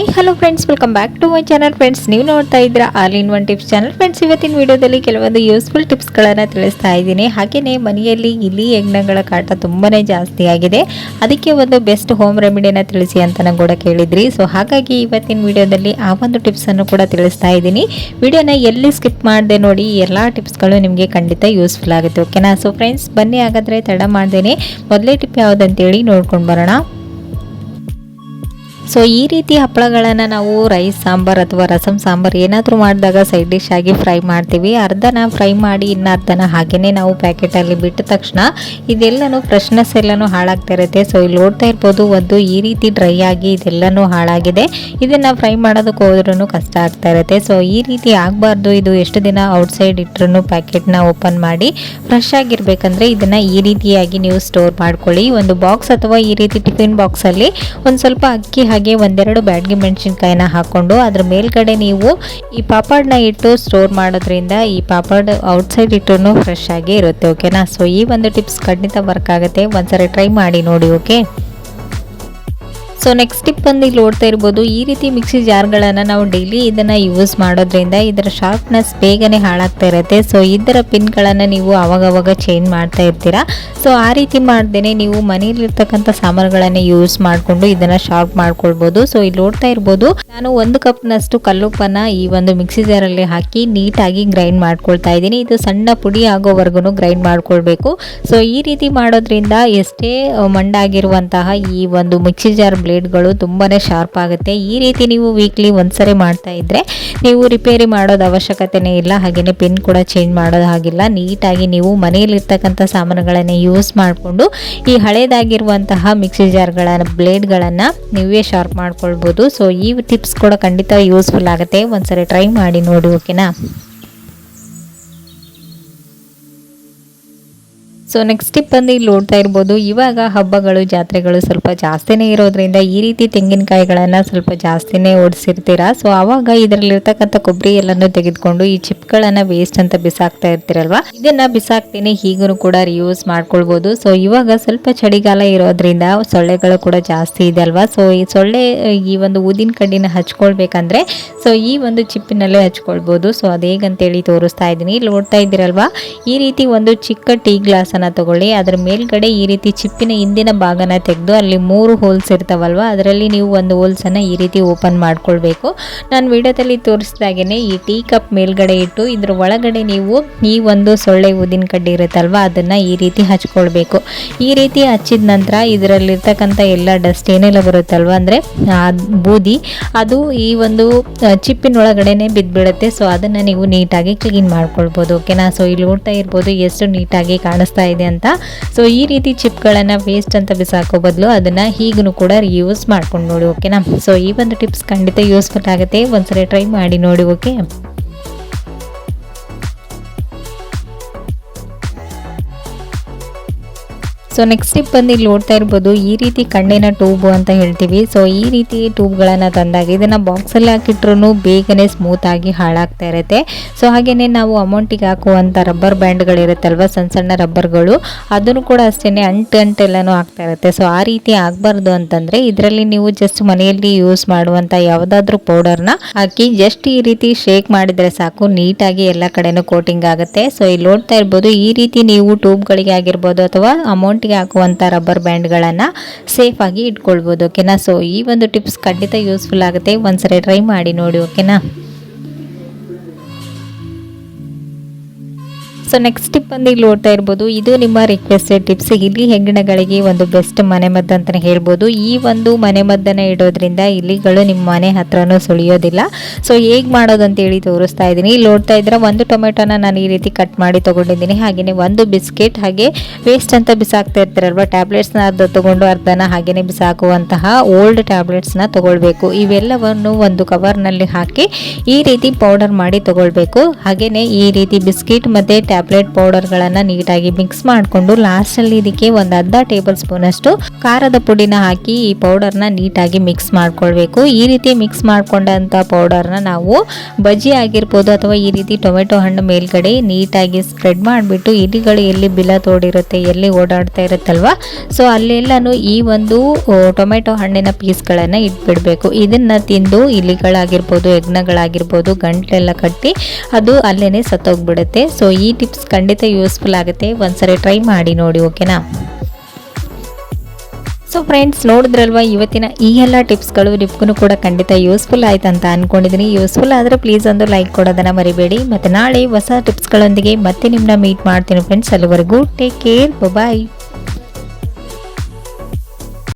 Hi hello friends, welcome back to my channel. Friends, ನೀವು ನೋಡ್ತಾ ಇದ್ದೀರಾ all in one tips channel. Friends, ಇವತ್ತಿನ ವಿಡಿಯೋದಲ್ಲಿ ಕೆಲವೊಂದು ಯೂಸ್ಫುಲ್ ಟಿಪ್ಸ್ಗಳನ್ನು ತಿಳಿಸ್ತಾ ಇದ್ದೀನಿ. ಹಾಗೆಯೇ ಮನೆಯಲ್ಲಿ ಇಲಿ ಹೆಗ್ಣಗಳ ಕಾಟ ತುಂಬಾ ಜಾಸ್ತಿ ಆಗಿದೆ, ಅದಕ್ಕೆ ಒಂದು ಬೆಸ್ಟ್ ಹೋಮ್ ರೆಮಿಡಿನ ತಿಳಿಸಿ ಅಂತ ನಂಗೆ ಕೂಡ ಕೇಳಿದ್ರಿ. ಸೊ ಹಾಗಾಗಿ ಇವತ್ತಿನ ವಿಡಿಯೋದಲ್ಲಿ ಆ ಒಂದು ಟಿಪ್ಸನ್ನು ಕೂಡ ತಿಳಿಸ್ತಾ ಇದ್ದೀನಿ. ವಿಡಿಯೋನ ಎಲ್ಲಿ ಸ್ಕಿಪ್ ಮಾಡದೆ ನೋಡಿ, ಎಲ್ಲ ಟಿಪ್ಸ್ಗಳು ನಿಮಗೆ ಖಂಡಿತ ಯೂಸ್ಫುಲ್ ಆಗುತ್ತೆ. ಓಕೆನಾ? ಸೊ ಫ್ರೆಂಡ್ಸ್, ಬನ್ನಿ ಹಾಗಾದರೆ ತಡ ಮಾಡ್ದೇನೆ ಮೊದಲೇ ಟಿಪ್ ಯಾವುದಂತೇಳಿ ನೋಡ್ಕೊಂಡು ಬರೋಣ. ಸೊ ಈ ರೀತಿ ಹಪ್ಪಳಗಳನ್ನು ನಾವು ರೈಸ್ ಸಾಂಬಾರ್ ಅಥವಾ ರಸಮ್ ಸಾಂಬಾರ್ ಏನಾದರೂ ಮಾಡಿದಾಗ ಸೈಡ್ ಡಿಶ್ ಆಗಿ ಫ್ರೈ ಮಾಡ್ತೀವಿ. ಅರ್ಧನ ಫ್ರೈ ಮಾಡಿ ಇನ್ನು ಅರ್ಧನ ಹಾಗೆಯೇ ನಾವು ಪ್ಯಾಕೆಟಲ್ಲಿ ಬಿಟ್ಟ ತಕ್ಷಣ ಇದೆಲ್ಲನೂ ಫ್ರೆಶ್ನೆಸ್ ಎಲ್ಲನೂ ಹಾಳಾಗ್ತಾ ಇರುತ್ತೆ. ಸೊ ಇಲ್ಲಿ ನೋಡ್ತಾ ಇರ್ಬೋದು, ಒಂದು ಈ ರೀತಿ ಡ್ರೈ ಆಗಿ ಇದೆಲ್ಲನೂ ಹಾಳಾಗಿದೆ. ಇದನ್ನು ಫ್ರೈ ಮಾಡೋದಕ್ಕೆ ಹೋದ್ರೂ ಕಷ್ಟ ಆಗ್ತಾ ಇರುತ್ತೆ. ಸೊ ಈ ರೀತಿ ಆಗಬಾರ್ದು. ಇದು ಎಷ್ಟು ದಿನ ಔಟ್ಸೈಡ್ ಇಟ್ಟರು ಪ್ಯಾಕೆಟ್ನ ಓಪನ್ ಮಾಡಿ ಫ್ರೆಶ್ ಆಗಿರಬೇಕಂದ್ರೆ ಇದನ್ನು ಈ ರೀತಿಯಾಗಿ ನೀವು ಸ್ಟೋರ್ ಮಾಡ್ಕೊಳ್ಳಿ. ಒಂದು ಬಾಕ್ಸ್ ಅಥವಾ ಈ ರೀತಿ ಟಿಫಿನ್ ಬಾಕ್ಸಲ್ಲಿ ಒಂದು ಸ್ವಲ್ಪ ಅಕ್ಕಿ ಹಾಗೆ ಒಂದೆರಡು ಬ್ಯಾಡಗಿ ಮೆಣಸಿನಕಾಯಿನ ಹಾಕೊಂಡು ಅದ್ರ ಮೇಲ್ಗಡೆ ನೀವು ಈ ಪಾಪಡ್ನ ಇಟ್ಟು ಸ್ಟೋರ್ ಮಾಡೋದ್ರಿಂದ ಈ ಪಾಪಡ್ ಔಟ್ಸೈಡ್ ಇಟ್ಟು ಫ್ರೆಶ್ ಆಗಿ ಇರುತ್ತೆ. ಓಕೆನಾ? ಸೊ ಈ ಒಂದು ಟಿಪ್ಸ್ ಖಂಡಿತ ವರ್ಕ್ ಆಗುತ್ತೆ, ಒಂದ್ಸರಿ ಟ್ರೈ ಮಾಡಿ ನೋಡಿ. ಓಕೆ, ಸೊ ನೆಕ್ಸ್ಟ್ ಟಿಪ್ ಬಂದು ಇಲ್ಲಿ ನೋಡ್ತಾ ಇರ್ಬೋದು, ಈ ರೀತಿ ಮಿಕ್ಸಿ ಜಾರ್ಗಳನ್ನು ನಾವು ಡೈಲಿ ಇದನ್ನು ಯೂಸ್ ಮಾಡೋದ್ರಿಂದ ಇದರ ಶಾರ್ಪ್ನೆಸ್ ಬೇಗನೆ ಹಾಳಾಗ್ತಾ ಇರುತ್ತೆ. ಸೊ ಇದರ ಪಿನ್ಗಳನ್ನು ನೀವು ಅವಾಗವಾಗ ಚೇಂಜ್ ಮಾಡ್ತಾ ಇರ್ತೀರಾ. ಸೊ ಆ ರೀತಿ ಮಾಡ್ದೇನೆ ನೀವು ಮನೆಯಲ್ಲಿರ್ತಕ್ಕಂಥ ಸಾಮಾನುಗಳನ್ನೇ ಯೂಸ್ ಮಾಡಿಕೊಂಡು ಇದನ್ನು ಶಾರ್ಪ್ ಮಾಡ್ಕೊಳ್ಬೋದು. ಸೊ ಇಲ್ಲಿ ನೋಡ್ತಾ ಇರ್ಬೋದು, ನಾನು 1 ಕಪ್ನಷ್ಟು ಕಲ್ಲುಪ್ಪನ್ನು ಈ ಒಂದು ಮಿಕ್ಸಿ ಜಾರಲ್ಲಿ ಹಾಕಿ ನೀಟಾಗಿ ಗ್ರೈಂಡ್ ಮಾಡ್ಕೊಳ್ತಾ ಇದ್ದೀನಿ. ಇದು ಸಣ್ಣ ಪುಡಿ ಆಗೋವರೆಗೂ ಗ್ರೈಂಡ್ ಮಾಡ್ಕೊಳ್ಬೇಕು. ಸೊ ಈ ರೀತಿ ಮಾಡೋದ್ರಿಂದ ಎಷ್ಟೇ ಮಂಡಾಗಿರುವಂತಹ ಈ ಒಂದು ಮಿಕ್ಸಿ ಜಾರ್ ಬ್ಲೇಡ್ಗಳು ತುಂಬಾ ಶಾರ್ಪ್ ಆಗುತ್ತೆ. ಈ ರೀತಿ ನೀವು ವೀಕ್ಲಿ ಒಂದ್ಸರಿ ಮಾಡ್ತಾ ಇದ್ರೆ ನೀವು ರಿಪೇರಿ ಮಾಡೋದು ಅವಶ್ಯಕತೆನೇ ಇಲ್ಲ, ಹಾಗೆಯೇ ಪಿನ್ ಕೂಡ ಚೇಂಜ್ ಮಾಡೋದು ಹಾಗಿಲ್ಲ. ನೀಟಾಗಿ ನೀವು ಮನೆಯಲ್ಲಿರ್ತಕ್ಕಂಥ ಸಾಮಾನುಗಳನ್ನೇ ಯೂಸ್ ಮಾಡಿಕೊಂಡು ಈ ಹಳೇದಾಗಿರುವಂತಹ ಮಿಕ್ಸಿ ಜಾರ್ಗಳ ಬ್ಲೇಡ್ಗಳನ್ನು ನೀವೇ ಶಾರ್ಪ್ ಮಾಡ್ಕೊಳ್ಬೋದು. ಸೊ ಈ ಟಿಪ್ಸ್ ಕೂಡ ಖಂಡಿತ ಯೂಸ್ಫುಲ್ ಆಗುತ್ತೆ, ಒಂದ್ಸರಿ ಟ್ರೈ ಮಾಡಿ ನೋಡಿ. ಓಕೆನಾ? ಸೊ ನೆಕ್ಸ್ಟ್ ಟಿಪ್ ಬಂದು ಇಲ್ಲಿ ನೋಡ್ತಾ ಇರ್ಬೋದು, ಇವಾಗ ಹಬ್ಬಗಳು ಜಾತ್ರೆಗಳು ಸ್ವಲ್ಪ ಜಾಸ್ತಿನೇ ಇರೋದ್ರಿಂದ ಈ ರೀತಿ ತೆಂಗಿನಕಾಯಿಗಳನ್ನು ಸ್ವಲ್ಪ ಜಾಸ್ತಿನೇ ಓಡಿಸಿರ್ತೀರಾ. ಸೊ ಆವಾಗ ಇದರಲ್ಲಿರ್ತಕ್ಕಂಥ ಕೊಬ್ಬರಿ ಎಲ್ಲನೂ ತೆಗೆದುಕೊಂಡು ಈ ಚಿಪ್ಗಳನ್ನು ವೇಸ್ಟ್ ಅಂತ ಬಿಸಾಕ್ತಾ ಇರ್ತೀರಲ್ವ, ಇದನ್ನ ಬಿಸಾಕ್ತೀನಿ ಹೀಗೂ ಕೂಡ ರಿಯೂಸ್ ಮಾಡ್ಕೊಳ್ಬೋದು. ಸೊ ಇವಾಗ ಸ್ವಲ್ಪ ಚಳಿಗಾಲ ಇರೋದ್ರಿಂದ ಸೊಳ್ಳೆಗಳು ಕೂಡ ಜಾಸ್ತಿ ಇದೆ ಅಲ್ವಾ. ಸೊ ಈ ಸೊಳ್ಳೆ ಈ ಒಂದು ಊದಿನ ಕಡ್ಡಿನ ಹಚ್ಕೊಳ್ಬೇಕಂದ್ರೆ ಸೊ ಈ ಒಂದು ಚಿಪ್ಪಿನಲ್ಲೇ ಹಚ್ಕೊಳ್ಬೋದು. ಸೊ ಅದೇಗಂತೇಳಿ ತೋರಿಸ್ತಾ ಇದ್ದೀನಿ. ಇಲ್ಲಿ ನೋಡ್ತಾ ಇದ್ದೀರಲ್ವಾ, ಈ ರೀತಿ ಒಂದು ಚಿಕ್ಕ ಟೀ ಗ್ಲಾಸ್ ತಗೊಳ್ಳಿ. ಅದರ ಮೇಲ್ಗಡೆ ಈ ರೀತಿ ಚಿಪ್ಪಿನ ಹಿಂದಿನ ಭಾಗನ ತೆಗೆದು ಅಲ್ಲಿ 3 ಹೋಲ್ಸ್ ಇರ್ತಾವಲ್ವ, ಅದರಲ್ಲಿ ನೀವು ಒಂದು ಹೋಲ್ಸ್ ಅನ್ನ ಈ ರೀತಿ ಓಪನ್ ಮಾಡ್ಕೊಳ್ಬೇಕು. ನಾನು ವಿಡಿಯೋದಲ್ಲಿ ತೋರಿಸಿದಾಗೇನೆ ಈ ಟೀ ಕಪ್ ಮೇಲ್ಗಡೆ ಇಟ್ಟು ಇದ್ರ ಒಳಗಡೆ ನೀವು ಈ ಒಂದು ಸೊಳ್ಳೆ ಊದಿನ ಕಡ್ಡಿ ಇರುತ್ತಲ್ವ ಅದನ್ನ ಈ ರೀತಿ ಹಚ್ಕೊಳ್ಬೇಕು. ಈ ರೀತಿ ಹಚ್ಚಿದ ನಂತರ ಇದರಲ್ಲಿರ್ತಕ್ಕಂಥ ಎಲ್ಲ ಡಸ್ಟ್ ಏನೆಲ್ಲ ಬರುತ್ತಲ್ವ, ಅಂದ್ರೆ ಬೂದಿ, ಅದು ಈ ಒಂದು ಚಿಪ್ಪಿನೊಳಗಡೆನೆ ಬಿದ್ದುಬಿಡುತ್ತೆ. ಸೊ ಅದನ್ನ ನೀವು ನೀಟಾಗಿ ಕ್ಲೀನ್ ಮಾಡ್ಕೊಳ್ಬೋದು. ಓಕೆನಾ? ಸೊ ಇಲ್ಲಿ ನೋಡ್ತಾ ಇರ್ಬೋದು ಎಷ್ಟು ನೀಟಾಗಿ ಕಾಣಿಸ್ತಾ ಇದೆ ಅಂತ. ಸೊ ಈ ರೀತಿ ಚಿಪ್ಗಳನ್ನು ವೇಸ್ಟ್ ಅಂತ ಬಿಸಾಕೋ ಬದಲು ಅದನ್ನ ಹೀಗೂ ಕೂಡ ರಿಯೂಸ್ ಮಾಡ್ಕೊಂಡು ನೋಡಿ. ಓಕೆನಾ? ಸೊ ಈ ಒಂದು ಟಿಪ್ಸ್ ಖಂಡಿತ ಯೂಸ್ಫುಲ್ ಆಗುತ್ತೆ, ಒಂದ್ಸರಿ ಟ್ರೈ ಮಾಡಿ ನೋಡಿ. ಓಕೆ, ಸೊ ನೆಕ್ಸ್ಟ್ ಟಿಪ್ ಬಂದು ಇಲ್ಲಿ ನೋಡ್ತಾ ಇರ್ಬೋದು, ಈ ರೀತಿ ಕಣ್ಣಿನ ಟ್ಯೂಬ್ ಅಂತ ಹೇಳ್ತೀವಿ. ಸೊ ಈ ರೀತಿ ಟ್ಯೂಬ್ಗಳನ್ನು ತಂದಾಗ ಇದನ್ನು ಬಾಕ್ಸಲ್ಲಿ ಹಾಕಿಟ್ರು ಬೇಗನೆ ಸ್ಮೂತ್ ಆಗಿ ಹಾಳಾಗ್ತಾ ಇರುತ್ತೆ. ಸೊ ಹಾಗೆಯೇ ನಾವು ಅಮೌಂಟಿಗೆ ಹಾಕುವಂಥ ರಬ್ಬರ್ ಬ್ಯಾಂಡ್ಗಳಿರುತ್ತಲ್ವ, ಸಣ್ಣ ಸಣ್ಣ ರಬ್ಬರ್ಗಳು, ಅದನ್ನು ಕೂಡ ಅಷ್ಟೇ ಅಂಟೆಲ್ಲನೂ ಆಗ್ತಾ ಇರುತ್ತೆ. ಸೊ ಆ ರೀತಿ ಆಗಬಾರ್ದು ಅಂತಂದರೆ ಇದರಲ್ಲಿ ನೀವು ಜಸ್ಟ್ ಮನೆಯಲ್ಲಿ ಯೂಸ್ ಮಾಡುವಂಥ ಯಾವುದಾದ್ರೂ ಪೌಡರ್ನ ಹಾಕಿ ಜಸ್ಟ್ ಈ ರೀತಿ ಶೇಕ್ ಮಾಡಿದರೆ ಸಾಕು, ನೀಟಾಗಿ ಎಲ್ಲ ಕಡೆನೂ ಕೋಟಿಂಗ್ ಆಗುತ್ತೆ. ಸೊ ಇಲ್ಲಿ ನೋಡ್ತಾ ಇರ್ಬೋದು, ಈ ರೀತಿ ನೀವು ಟ್ಯೂಬ್ಗಳಿಗೆ ಆಗಿರ್ಬೋದು ಅಥವಾ ಅಮೌಂಟ್ ಹಾಕುವಂತ ರಬ್ಬರ್ ಬ್ಯಾಂಡ್ಗಳನ್ನು ಸೇಫ್ ಆಗಿ ಇಟ್ಕೊಳ್ಬೋದು. ಓಕೆನಾ? ಸೊ ಈ ಒಂದು ಟಿಪ್ಸ್ ಖಂಡಿತ ಯೂಸ್ಫುಲ್ ಆಗುತ್ತೆ, ಒಂದ್ಸರಿ ಟ್ರೈ ಮಾಡಿ ನೋಡಿ. ಓಕೆನಾ? ಸೊ ನೆಕ್ಸ್ಟ್ ಟಿಪ್ ಬಂದು ಇಲ್ಲಿ ನೋಡ್ತಾ ಇರ್ಬೋದು, ಇದು ನಿಮ್ಮ ರಿಕ್ವೆಸ್ಟೆಡ್ ಟಿಪ್ಸ್. ಇಲಿ ಹೆಗ್ಗಣಗಳಿಗೆ ಒಂದು ಬೆಸ್ಟ್ ಮನೆಮದ್ದು ಅಂತಲೇ ಹೇಳ್ಬೋದು. ಈ ಒಂದು ಮನೆಮದ್ದನ್ನು ಇಡೋದ್ರಿಂದ ಇಲಿಗಳು ನಿಮ್ಮ ಮನೆ ಹತ್ರನೂ ಸುಳಿಯೋದಿಲ್ಲ. ಸೊ ಹೇಗೆ ಮಾಡೋದು ಅಂತೇಳಿ ತೋರಿಸ್ತಾ ಇದ್ದೀನಿ. ಇಲ್ಲಿ ನೋಡ್ತಾ ಇದ್ರೆ ಒಂದು ಟೊಮೆಟೊನ ನಾನು ಈ ರೀತಿ ಕಟ್ ಮಾಡಿ ತೊಗೊಂಡಿದ್ದೀನಿ. ಹಾಗೆಯೇ ಒಂದು ಬಿಸ್ಕೆಟ್, ಹಾಗೆ ವೇಸ್ಟ್ ಅಂತ ಬಿಸಾಕ್ತಾ ಇರ್ತಾರಲ್ವ ಟ್ಯಾಬ್ಲೆಟ್ಸ್ನ ಅರ್ಧ ತೊಗೊಂಡು ಅರ್ಧನ ಹಾಗೆಯೇ ಬಿಸಾಕುವಂತಹ ಓಲ್ಡ್ ಟ್ಯಾಬ್ಲೆಟ್ಸ್ನ ತೊಗೊಳ್ಬೇಕು. ಇವೆಲ್ಲವನ್ನು ಒಂದು ಕವರ್ನಲ್ಲಿ ಹಾಕಿ ಈ ರೀತಿ ಪೌಡರ್ ಮಾಡಿ ತೊಗೊಳ್ಬೇಕು. ಹಾಗೆಯೇ ಈ ರೀತಿ ಬಿಸ್ಕೆಟ್ ಮತ್ತು ಟ್ಯಾಬ್ಲೆಟ್ ಪೌಡರ್ಗಳನ್ನು ನೀಟಾಗಿ ಮಿಕ್ಸ್ ಮಾಡಿಕೊಂಡು ಲಾಸ್ಟಲ್ಲಿ ಇದಕ್ಕೆ ಒಂದು ಅರ್ಧ ಟೇಬಲ್ ಸ್ಪೂನ್ ಅಷ್ಟು ಖಾರದ ಪುಡಿನ ಹಾಕಿ ಈ ಪೌಡರ್ನ ನೀಟಾಗಿ ಮಿಕ್ಸ್ ಮಾಡ್ಕೊಳ್ಬೇಕು. ಈ ರೀತಿ ಮಿಕ್ಸ್ ಮಾಡ್ಕೊಂಡಂಥ ಪೌಡರ್ನ ನಾವು ಬಜ್ಜಿ ಆಗಿರ್ಬೋದು ಅಥವಾ ಈ ರೀತಿ ಟೊಮೆಟೊ ಹಣ್ಣು ಮೇಲ್ಗಡೆ ನೀಟಾಗಿ ಸ್ಪ್ರೆಡ್ ಮಾಡಿಬಿಟ್ಟು ಇಲಿಗಳು ಎಲ್ಲಿ ಬಿಲ ತೋಡಿರುತ್ತೆ, ಎಲ್ಲಿ ಓಡಾಡ್ತಾ ಇರುತ್ತಲ್ವ, ಸೊ ಅಲ್ಲೆಲ್ಲನೂ ಈ ಒಂದು ಟೊಮೆಟೊ ಹಣ್ಣಿನ ಪೀಸ್ಗಳನ್ನು ಇಟ್ಬಿಡಬೇಕು. ಇದನ್ನು ತಿಂದು ಇಲಿಗಳಾಗಿರ್ಬೋದು, ಹೆಗ್ಣಗಳಾಗಿರ್ಬೋದು ಗಂಟಲೆಲ್ಲ ಕಟ್ಟಿ ಅದು ಅಲ್ಲೇ ಸತ್ತೋಗ್ಬಿಡುತ್ತೆ. ಸೊ ಈ ಟಿಪ್ಸ್ ಖಂಡಿತ ಯೂಸ್ಫುಲ್ ಆಗುತ್ತೆ, ಒಂದ್ಸರಿ ಟ್ರೈ ಮಾಡಿ ನೋಡಿ, ಓಕೆನಾ. ಸೊ ಫ್ರೆಂಡ್ಸ್, ನೋಡಿದ್ರಲ್ವ ಇವತ್ತಿನ ಈ ಎಲ್ಲ ಟಿಪ್ಸ್ಗಳು ನಿಮ್ಗೂ ಕೂಡ ಖಂಡಿತ ಯೂಸ್ಫುಲ್ ಆಯ್ತು ಅಂತ ಅಂದ್ಕೊಂಡಿದ್ದೀನಿ. ಯೂಸ್ಫುಲ್ ಆದರೆ ಪ್ಲೀಸ್ ಒಂದು ಲೈಕ್ ಕೊಡೋದನ್ನು ಮರಿಬೇಡಿ. ಮತ್ತು ನಾಳೆ ಹೊಸ ಟಿಪ್ಸ್ಗಳೊಂದಿಗೆ ಮತ್ತೆ ನಿಮ್ಮನ್ನ ಮೀಟ್ ಮಾಡ್ತೀನಿ ಫ್ರೆಂಡ್ಸ್. ಅಲ್ಲಿವರೆಗೂ ಟೇಕ್ ಕೇರ್, ಬಾಯ್.